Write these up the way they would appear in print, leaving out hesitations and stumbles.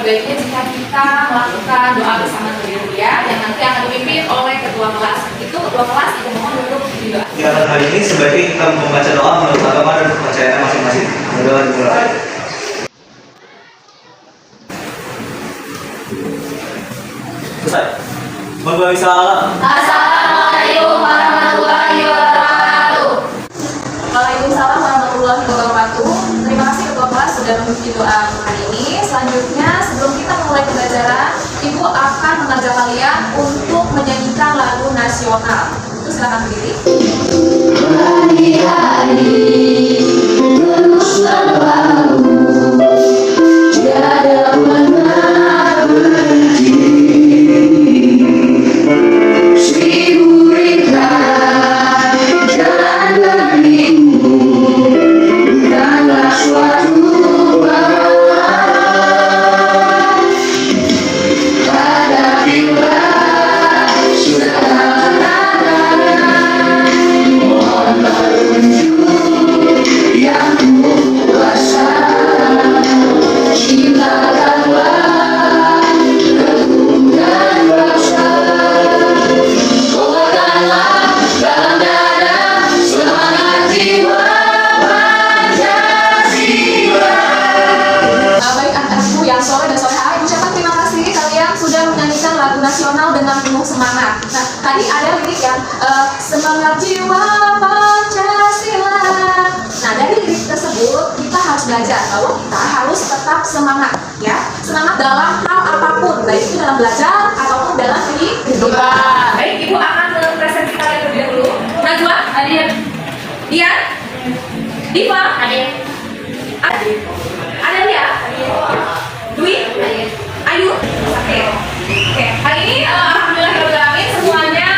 baiknya jika kita melakukan doa bersama terlebih dahulu ya, yang nanti akan dipimpin oleh ketua kelas. Itu ketua kelas itu mohon untuk didoa. Ya, hari ini sebaiknya kita membaca doa menurut agama dan kepercayaan masing-masing. Doa dimulai. Selesai. Assalamualaikum warahmatullahi wabarakatuh. Waalaikumsalam warahmatullahi wabarakatuh. Terima kasih ketua kelas sudah mengikuti doa hari ini. Selanjutnya sebelum kita mulai pembelajaran, Ibu akan mengajak kalian untuk menyanyikan lagu nasional. Itu silakan berdiri. Hari-hari terus berlalu, tiada pernah berhenti. Seribu rintangan jalan bagimu, bukanlah suatu pahala. Hadapilah sederhana, mohonlah petunjuk yang kuasa. Cintakanlah negeri dan bangsa. Kobarkanlah dalam dada semangat jiwa Pancasila. Baik anak-anakku yang soleh dan soleha, Ibu ucapkan terima kasih kalian sudah menyanyikan lagu nasional dengan penuh semangat. Nah, tadi ada lirik yang semangat jiwa Pancasila. Nah, dari lirik tersebut kita harus belajar bahwa kita harus tetap semangat, ya. Semangat dalam hal apapun, baik itu dalam belajar ataupun dalam kehidupan. Baik, Ibu akan mempresentasi kalian terlebih dahulu. Najwa, hadir. Dian, Diva, hadir. Ada dia? Dwi? Ayu? Oke. Hari ini alhamdulillah semuanya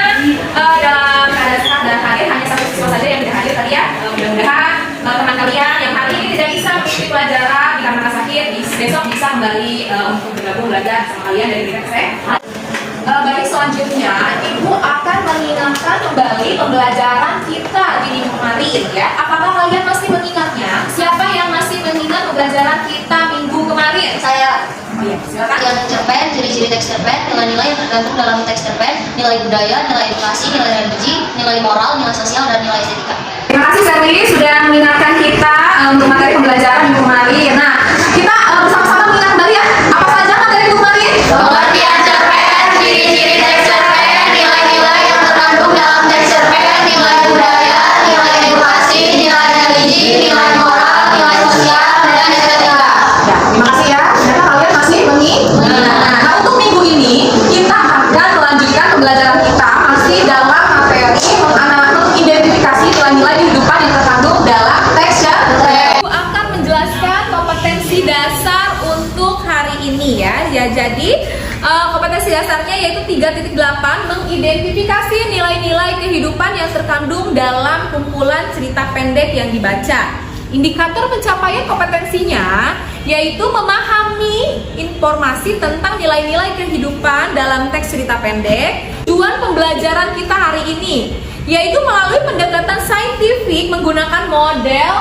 dalam keadaan sehat dan hadir. Hanya satu siswa saja yang tidak hadir tadi ya. Mudah-mudahan teman kalian yang hari ini tidak bisa mengikuti pelajaran dikarenakan sakit, besok bisa kembali untuk bergabung belajar sama kalian dari BTS. Baik, selanjutnya Ibu akan mengingatkan kembali pembelajaran kita di minggu kemarin ya. Apakah kalian masih mengingatnya? Siapa yang masih mengingat pembelajaran kita minggu kemarin? Saya. Oh iya, silakan. Yang cerpen, ciri-ciri teks cerpen, nilai-nilai yang tergantung dalam teks cerpen, nilai budaya, nilai edukasi, nilai religi, nilai moral, nilai sosial, dan nilai estetika. Terima kasih Sherly sudah mengingatkan kita untuk materi pembelajaran minggu kemarin. Nah, kita bersama-sama mengingat kembali ya. Apa saja materi minggu kemarin? Pengertian cerpen, ciri-ciri teks cerpen, nilai-nilai yang terkandung dalam teks cerpen, nilai budaya, nilai edukasi, nilai religi, nilai moral, nilai sosial, dan estetika. Ya, terima kasih ya. Ternyata kalian masih mengingat. Nah, untuk minggu ini kita akan melanjutkan pembelajaran kita masih dalam materi mengidentifikasi nilai-nilai kehidupan yang terkandung dalam teks cerpen. Aku akan menjelaskan kompetensi dasar untuk hari ini ya. Ya, jadi kompetensi dasarnya yaitu 3.8 mengidentifikasi nilai-nilai kehidupan yang terkandung dalam kumpulan cerita pendek yang dibaca. Indikator pencapaian kompetensinya yaitu memahami informasi tentang nilai-nilai kehidupan dalam teks cerita pendek. Tujuan pembelajaran kita hari ini yaitu melalui pendekatan saintifik menggunakan model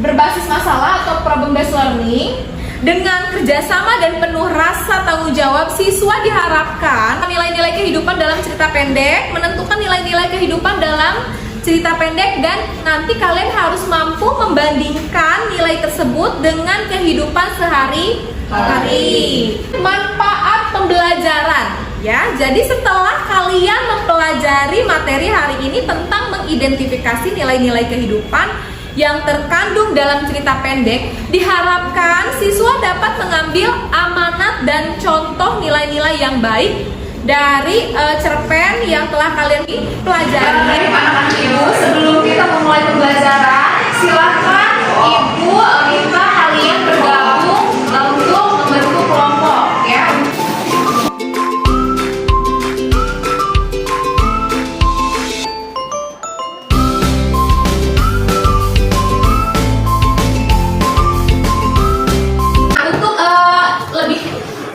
berbasis masalah atau problem based learning. Dengan kerjasama dan penuh rasa tanggung jawab, siswa diharapkan nilai-nilai kehidupan dalam cerita pendek, menentukan nilai-nilai kehidupan dalam cerita pendek, dan nanti kalian harus mampu membandingkan nilai tersebut dengan kehidupan sehari-hari. Manfaat pembelajaran ya. Jadi setelah kalian mempelajari materi hari ini tentang mengidentifikasi nilai-nilai kehidupan yang terkandung dalam cerita pendek, diharapkan siswa dapat mengambil amanat dan contoh nilai-nilai yang baik dari cerpen yang telah kalian pelajari. Anak-anak Ibu, sebelum kita memulai pembelajaran, silakan Ibu minta kalian bergabung untuk membentuk kelompok ya.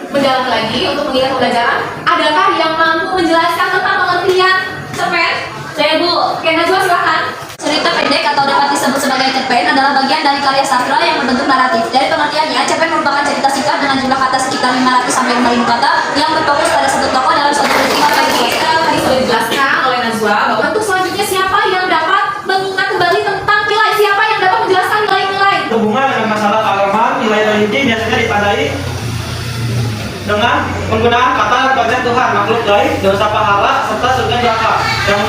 Mendalam lagi untuk mengingat pembelajaran, adakah yang mampu menjelaskan tentang pengertian cerpen? Saya Bu. Oke, Najwa silakan. Cerita pendek cerpen adalah bagian dari karya sastra yang berbentuk naratif. Dari pengertiannya, cerpen merupakan cerita singkat dengan jumlah kata sekitar 500 sampai 5.000 kata yang berfokus pada satu tokoh dalam suatu peristiwa. Tadi sudah dijelaskan oleh Najwa bahwa untuk selanjutnya siapa yang dapat mengingat kembali tentang nilai, siapa yang dapat menjelaskan nilai-nilai. Hubungan dengan masalah keagamaan, nilai religi biasanya ditandai dengan penggunaan kata dan konsep Tuhan, makhluk gaib, dosa pahala, serta surga neraka. Yang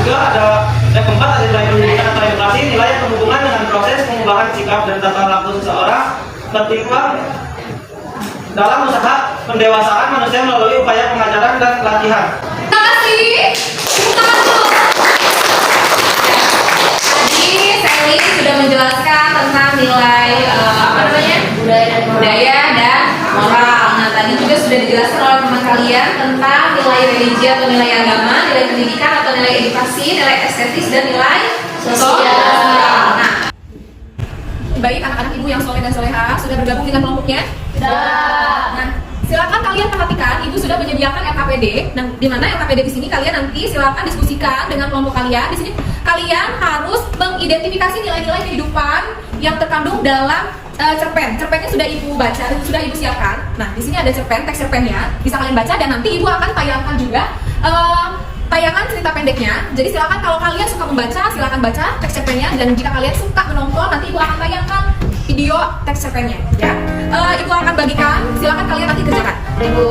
juga ada yang keempat ada nilai pendidikan atau edukasi, nilai yang berhubungan dengan proses pengubahan sikap dan tata laku seseorang bertimbang dalam usaha pendewasaan manusia melalui upaya pengajaran dan pelatihan. Terima kasih. Tadi Sally sudah menjelaskan tentang nilai budaya dan moral. Nah, tadi juga sudah dijelaskan oleh teman kalian tentang nilai religi atau nilai agama, nilai pendidikan atau nilai edukasi, nilai estetis dan nilai sosial. Nah, baik anak-anak ibu yang soleh dan soleha sudah bergabung dengan kelompoknya? Nah, silakan kalian perhatikan, ibu sudah menyediakan LKPD. Nah, di mana LKPD di sini kalian nanti silakan diskusikan dengan kelompok kalian. Di sini kalian harus mengidentifikasi nilai-nilai kehidupan yang terkandung dalam cerpen. Cerpennya sudah ibu baca, sudah ibu siapkan. Nah, di sini ada cerpen, teks cerpennya, bisa kalian baca dan nanti ibu akan tayangkan juga tayangan cerita pendeknya. Jadi silakan kalau kalian suka membaca, silakan baca teks cerpennya, dan jika kalian suka menonton, nanti ibu akan tayangkan video teks cerpennya. Ya, ibu akan bagikan. Silakan kalian nanti kerjakan. Ibu.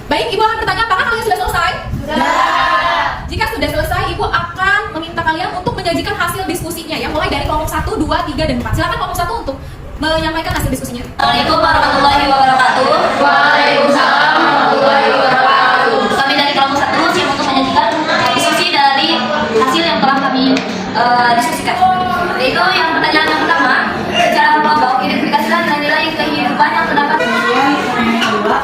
Baik, ibu akan bertanya apakah kalian sudah selesai? Sudah. Jika sudah selesai, ibu akan meminta kalian untuk menyajikan hasil diskusinya ya, mulai dari kelompok 1, 2, 3, dan 4. Silakan kelompok 1 untuk menyampaikan hasil diskusinya. Assalamualaikum warahmatullahi wabarakatuh. Waalaikumsalam warahmatullahi wabarakatuh. Kami dari kelompok 1 siap untuk menyajikan diskusi dari hasil yang telah kami diskusikan. Yaitu yang pertanyaan yang pertama, secara kelompok identifikasikan nilai-nilai kehidupan yang terdapat. Kemudian yang kedua,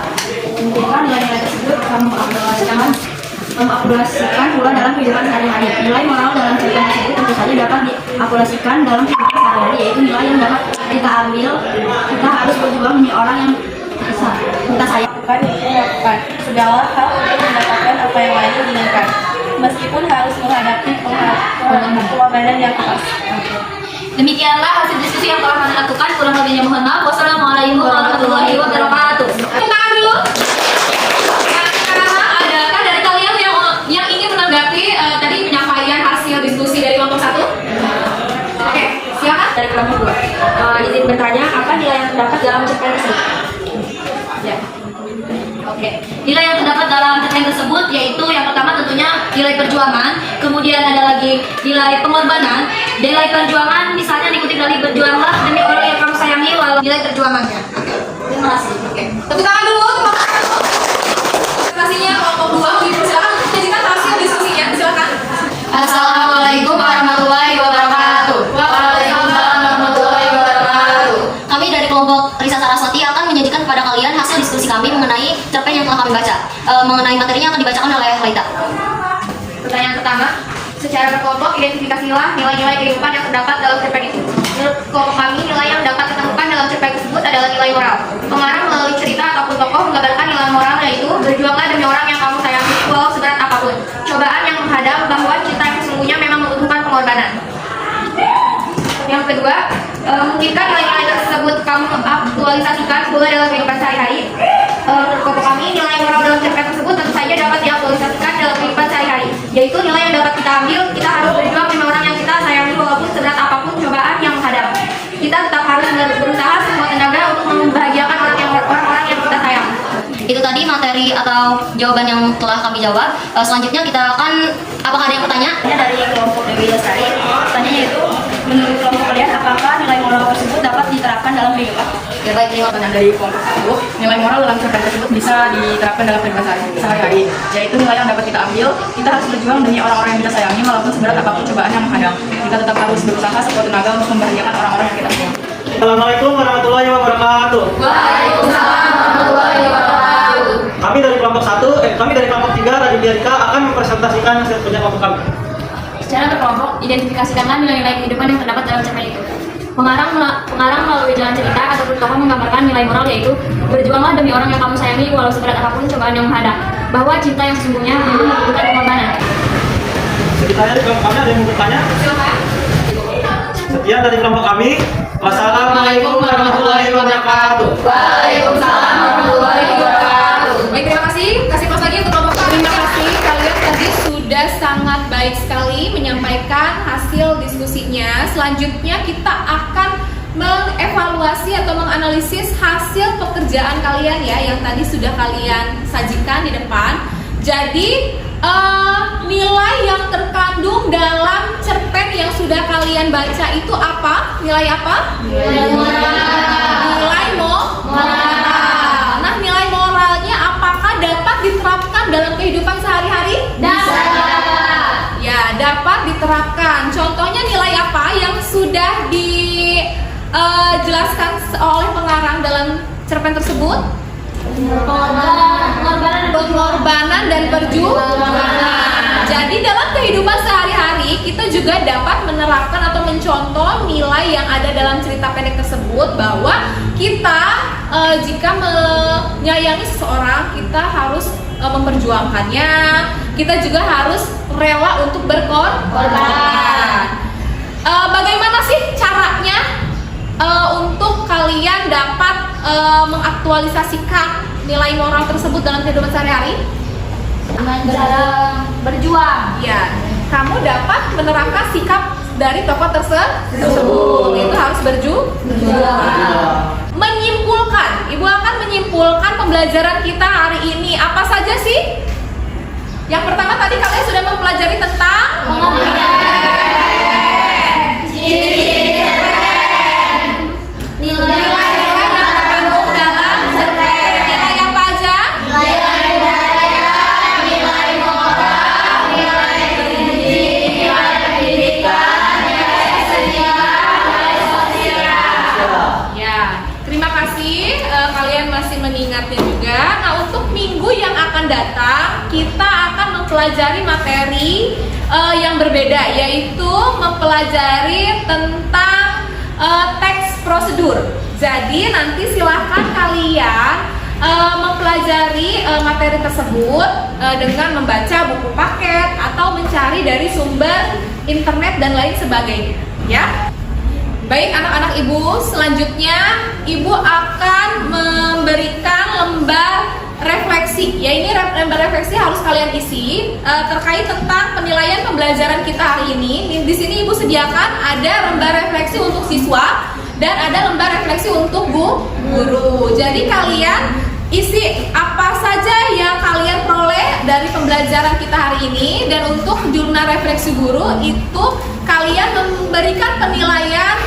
tentukan nilai-nilai tersebut kamu aplikasikan pula dalam kehidupan sehari-hari. Nilai moral dalam cerpen tersebut tentu saja dapat diaplikasikan dalam kehidupan sehari-hari, yaitu nilai yang dapat kita ambil. Kita harus berjuang menjadi orang yang kita sayang. Lakukan segala hal untuk mendapatkan apa yang lainnya inginkan, meskipun harus menghadapi pengorbanan yang keras. Demikianlah hasil diskusi yang telah kami lakukan. Kurang lebihnya mohon maaf. Wassalamualaikum warahmatullahi wabarakatuh. Tangan dulu. Adakah dari kalian yang ingin menanggapi tadi penyampaian hasil diskusi dari kelompok 1? Oke, silakan. Dari kelompok 2, izin bertanya, apa nilai yang terdapat dalam cerpen tersebut? Ya. Oke. Nilai yang terdapat dalam cerpen tersebut yaitu yang pertama tentunya nilai perjuangan, kemudian ada lagi nilai pengorbanan. Nilai perjuangan misalnya dikutip dari berjuanglah demi orang yang kamu sayangi, lalu nilai perjuangannya. Oke. Terima kasih. Oke. Tepuk tangan dulu. Terima kasihnya kelompok 2. Ibu silakan menyajikan hasil diskusinya. Silakan. Assalamualaikum warahmatullahi wabarakatuh. Waalaikumsalam warahmatullahi wabarakatuh. Kami dari kelompok Risa Saraswati akan menyajikan kepada kalian hasil diskusi kami mengenai cerpen yang telah kami baca. Mengenai materinya akan dibacakan oleh Laita. Pertanyaan pertama, secara berkelompok identifikasilah nilai-nilai kehidupan yang terdapat dalam cerpen itu. Menurut kelompok kami, nilai yang dapat ditemukan dalam cerpen tersebut adalah nilai moral. Pengarang melalui cerita ataupun tokoh menggambarkan nilai moral, yaitu berjuanglah demi orang yang kamu sayangi walau seberat apapun. Cobaan yang menghadang bahwa cinta yang sesungguhnya memang membutuhkan pengorbanan. Yang kedua, mungkinkah nilai-nilai tersebut kamu aktualisasikan pula dalam kehidupan sehari-hari? Menurut kelompok kami, nilai moral dalam cerpen tersebut tentu saja dapat diaktualisasikan dalam kehidupan sehari-hari, yaitu nilai yang dapat kita ambil. Kita harus berjuang demi orang yang kita sayangi walaupun seberat apapun cobaan yang menghadang. Kita tetap harus berusaha semua tenaga untuk membahagiakan orang-orang yang kita sayang. Itu tadi materi atau jawaban yang telah kami jawab. Selanjutnya kita akan, apakah ada yang bertanya? Dari kelompok Dewi Lestari, pertanyaannya itu, menurut kelompok kalian, apakah nilai moral tersebut dapat diterapkan dalam kehidupan? Dari kelompok 1, nilai moral dalam cerpen tersebut bisa diterapkan dalam kehidupan sehari-hari, yaitu nilai yang dapat kita ambil. Kita harus berjuang demi orang-orang yang kita sayangi walaupun seberat apapun cobaan yang menghadang. Kita tetap harus berusaha sekuat tenaga untuk membahagiakan orang-orang yang kita sayang. Assalamualaikum warahmatullahi wabarakatuh. Waalaikumsalam warahmatullahi wabarakatuh. Kami dari kelompok 3 Radio Biarika akan mempresentasikan hasil kerja kelompok kami. Secara berkelompok, identifikasikanlah nilai-nilai kehidupan yang terdapat dalam cerpen itu. Pengarang melalui jalan cerita ataupun tokoh menggambarkan nilai moral, yaitu berjuanglah demi orang yang kamu sayangi walau seberat apapun cobaan yang menghadang, bahwa cinta yang sesungguhnya membutuhkan pengorbanan. Sekiranya di kelompok kami ada yang mau bertanya? Sekian dari kelompok kami. Wassalamualaikum warahmatullahi wabarakatuh. Waalaikumsalam warahmatullahi wabarakatuh. Baik, terima kasih. Kasih pas lagi untuk kelompok kami. Terima kasih. Kalian tadi sudah sangat baik sekali menyampaikan hasil diskusinya. Selanjutnya kita akan mengevaluasi atau menganalisis hasil pekerjaan kalian ya, yang tadi sudah kalian sajikan di depan. Jadi nilai yang terkandung dalam cerpen yang sudah kalian baca itu apa? Nilai apa? Nilai moral. Nilai moral. Nah, nilai moralnya apakah dapat diterapkan dalam kehidupan sehari-hari? Dapat. Ya, dapat diterapkan. Contohnya nilai apa yang sudah dijelaskan oleh pengarang dalam cerpen tersebut? Pengorbanan dan perjuangan. Jadi dalam kehidupan sehari-hari kita juga dapat menerapkan atau mencontoh nilai yang ada dalam cerita pendek tersebut, bahwa kita jika menyayangi seseorang kita harus memperjuangkannya. Kita juga harus rela untuk berkorban. Bagaimana sih caranya untuk kalian dapat mengaktualisasikan nilai moral tersebut dalam kehidupan sehari-hari? Dengan cara berjuang. Ya, kamu dapat menerapkan sikap dari tokoh tersebut. Itu harus berjuang. Menyimpulkan, Ibu akan menyimpulkan pembelajaran kita hari ini. Apa saja sih? Yang pertama tadi kalian sudah mempelajari tentang mengingatnya juga. Nah, untuk minggu yang akan datang kita akan mempelajari materi yang berbeda, yaitu mempelajari tentang teks prosedur. Jadi nanti silahkan kalian mempelajari materi tersebut dengan membaca buku paket atau mencari dari sumber internet dan lain sebagainya, ya. Baik anak-anak Ibu, selanjutnya Ibu akan memberikan lembar refleksi. Ya, ini lembar refleksi harus kalian isi terkait tentang penilaian pembelajaran kita hari ini. Di sini Ibu sediakan ada lembar refleksi untuk siswa dan ada lembar refleksi untuk guru. Jadi kalian isi apa saja yang kalian peroleh dari pembelajaran kita hari ini, dan untuk jurnal refleksi guru itu kalian memberikan penilaian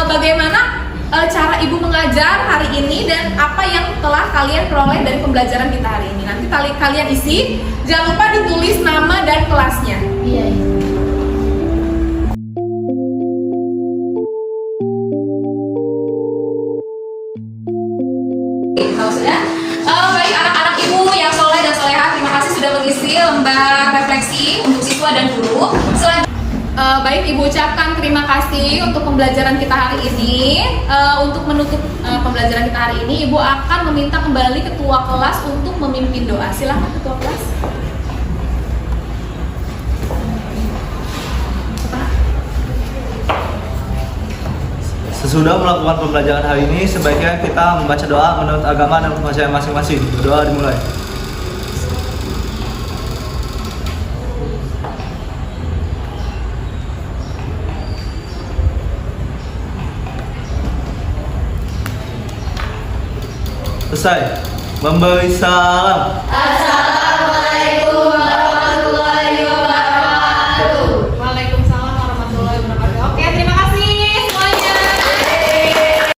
bagaimana cara Ibu mengajar hari ini dan apa yang telah kalian peroleh dari pembelajaran kita hari ini. Nanti kalian isi, jangan lupa ditulis nama dan kelasnya. Iya. Kalau sudah, baik anak-anak Ibu yang soleh dan solehah, terima kasih sudah mengisi lembar refleksi untuk siswa dan guru. Baik, Ibu ucapkan terima kasih untuk pembelajaran kita hari ini. Untuk menutup pembelajaran kita hari ini, Ibu akan meminta kembali ketua kelas untuk memimpin doa. Silakan ketua kelas. Sesudah melakukan pembelajaran hari ini, sebaiknya kita membaca doa menurut agama dan kepercayaan masing-masing. Doa dimulai. Selesai. Memberi salam.